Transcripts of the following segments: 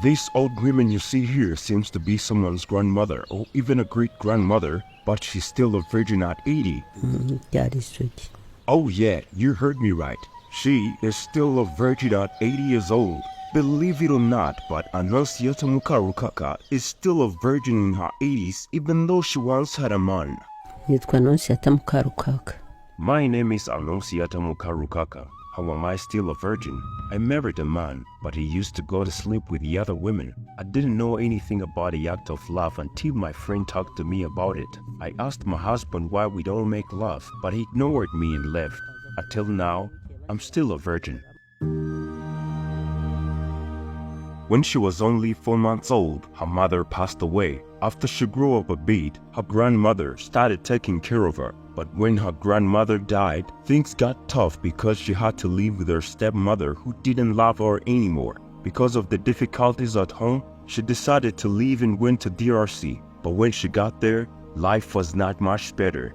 This old woman you see here seems to be someone's grandmother or even a great-grandmother, but she's still a virgin at 80. That is true. Oh yeah, you heard me right. She is still a virgin at 80 years old. Believe it or not, but Annunciata Mukarukaka is still a virgin in her 80s even though she once had a man. Yitwa Annunciata Mukarukaka. My name is Annunciata Mukarukaka. How am I still a virgin? I married a man, but he used to go to sleep with the other women. I didn't know anything about the act of love until my friend talked to me about it. I asked my husband why we don't make love, but he ignored me and left. Until now, I'm still a virgin. When she was only 4 months old, her mother passed away. After she grew up a bit, her grandmother started taking care of her. But when her grandmother died, things got tough because she had to live with her stepmother who didn't love her anymore. Because of the difficulties at home, she decided to leave and went to DRC. But when she got there, life was not much better.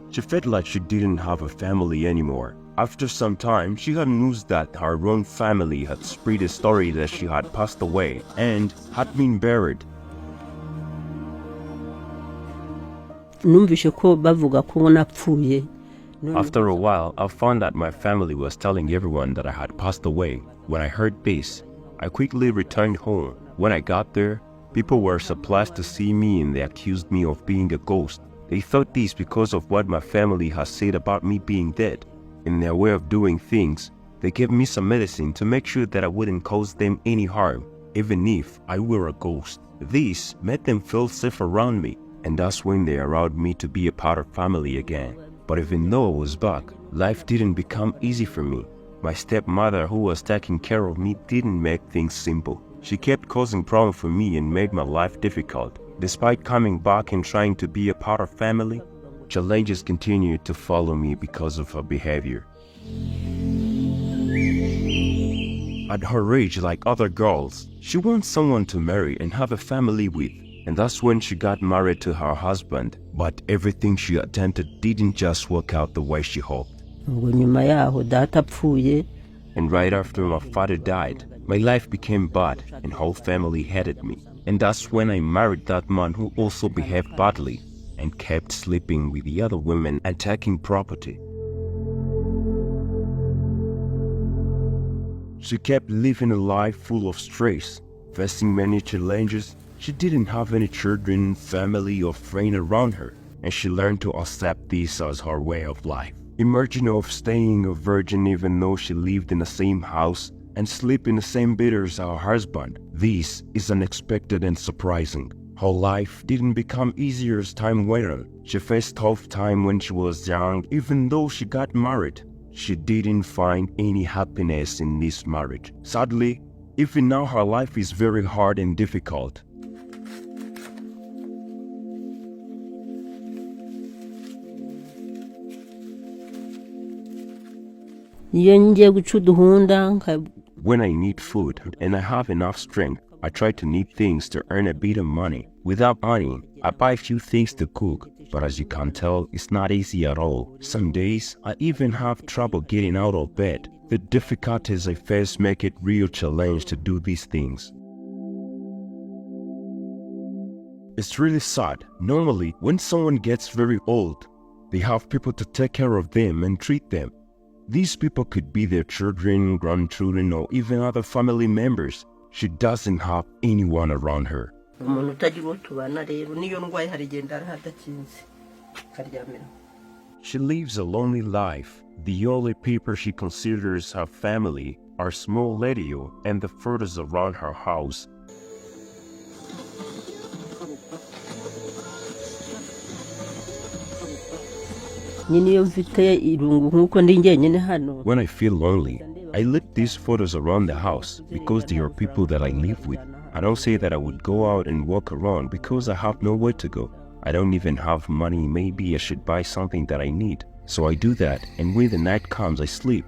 She felt like she didn't have a family anymore. After some time, she had news that her own family had spread a story that she had passed away and had been buried. After a while, I found that my family was telling everyone that I had passed away. When I heard this, I quickly returned home. When I got there, people were surprised to see me and they accused me of being a ghost. They thought this because of what my family has said about me being dead. In their way of doing things, they gave me some medicine to make sure that I wouldn't cause them any harm, even if I were a ghost. This made them feel safe around me, and that's when they allowed me to be a part of family again. But even though I was back, life didn't become easy for me. My stepmother, who was taking care of me, didn't make things simple. She kept causing problems for me and made my life difficult. Despite coming back and trying to be a part of family, challenges continued to follow me because of her behavior. At her age, like other girls, she wants someone to marry and have a family with. And that's when she got married to her husband. But everything she attempted didn't just work out the way she hoped. And right after my father died, my life became bad and whole family hated me. And that's when I married that man who also behaved badly and kept sleeping with the other women and taking property. She kept living a life full of stress, facing many challenges. She didn't have any children, family, or friend around her, and she learned to accept this as her way of life. Imagine of staying a virgin even though she lived in the same house and sleep in the same bed as her husband. This is unexpected and surprising. Her life didn't become easier as time went on. She faced tough time when she was young. Even though she got married, she didn't find any happiness in this marriage. Sadly, even now her life is very hard and difficult. When I need food and I have enough strength, I try to need things to earn a bit of money. Without money, I buy a few things to cook, but as you can tell, it's not easy at all. Some days, I even have trouble getting out of bed. The difficulties I face make it real challenge to do these things. It's really sad. Normally, when someone gets very old, they have people to take care of them and treat them. These people could be their children, grandchildren, or even other family members. She doesn't have anyone around her. She lives a lonely life. The only people she considers her family are small radio and the photos around her house. When I feel lonely, I let these photos around the house because they are people that I live with. I don't say that I would go out and walk around because I have nowhere to go. I don't even have money. Maybe I should buy something that I need. So I do that, and when the night comes, I sleep.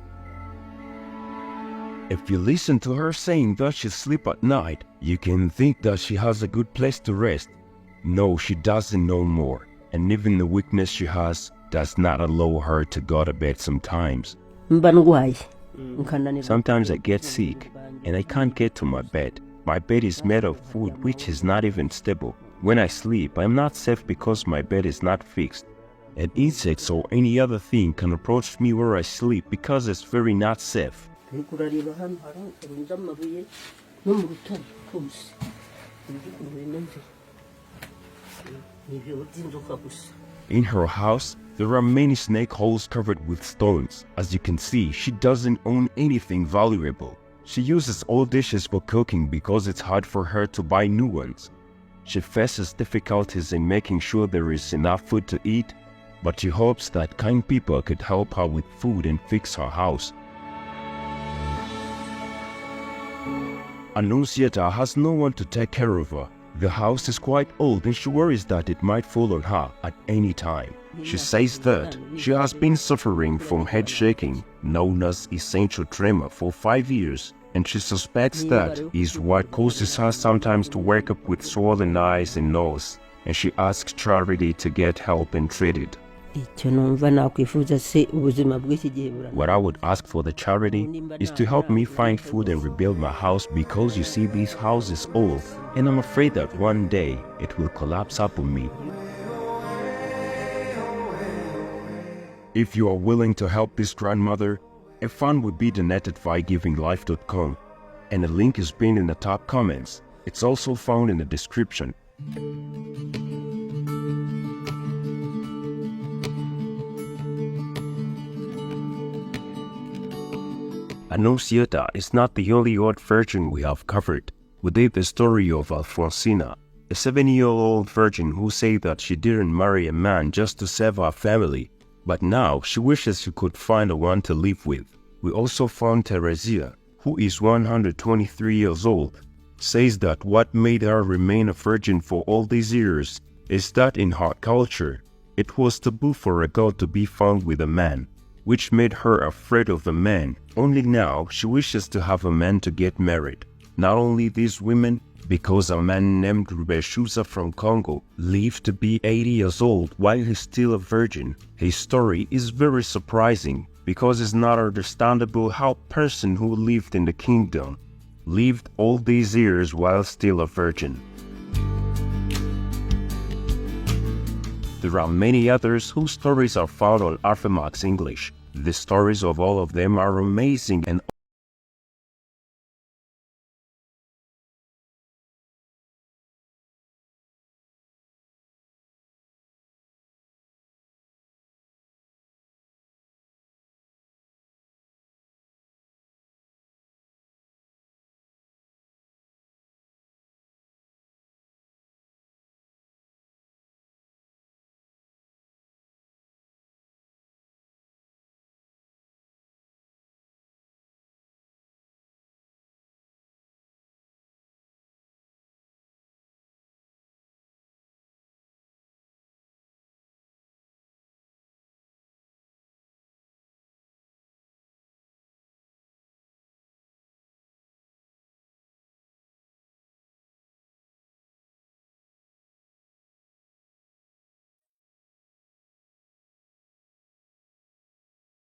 If you listen to her saying that she sleeps at night, you can think that she has a good place to rest. No, she doesn't know more. And even the weakness she has does not allow her to go to bed sometimes. Sometimes I get sick and I can't get to my bed. My bed is made of wood which is not even stable. When I sleep, I am not safe because my bed is not fixed. And insects or any other thing can approach me where I sleep because it's very not safe. In her house, there are many snake holes covered with stones. As you can see, she doesn't own anything valuable. She uses old dishes for cooking because it's hard for her to buy new ones. She faces difficulties in making sure there is enough food to eat, but she hopes that kind people could help her with food and fix her house. Annunciata has no one to take care of her. The house is quite old and she worries that it might fall on her at any time. She says that she has been suffering from head shaking, known as essential tremor, for 5 years, and she suspects that is what causes her sometimes to wake up with swollen eyes and nose, and she asks Charity to get help and treated. What I would ask for the charity is to help me find food and rebuild my house, because you see, this house is old and I'm afraid that one day it will collapse upon me. If you are willing to help this grandmother, a fund would be donated via givinglife.com, and a link is pinned in the top comments. It's also found in the description. Annunciata is not the only old virgin we have covered. We did the story of Alfonsina, a 7-year-old virgin who said that she didn't marry a man just to save her family, but now she wishes she could find a one to live with. We also found Teresia, who is 123 years old, says that what made her remain a virgin for all these years is that in her culture, it was taboo for a girl to be found with a man, which made her afraid of the man. Only now she wishes to have a man to get married. Not only these women, because a man named Rubeshusa from Congo lived to be 80 years old while he's still a virgin. His story is very surprising because it's not understandable how a person who lived in the kingdom lived all these years while still a virgin. There are many others whose stories are found on Alpha Max English. The stories of all of them are amazing and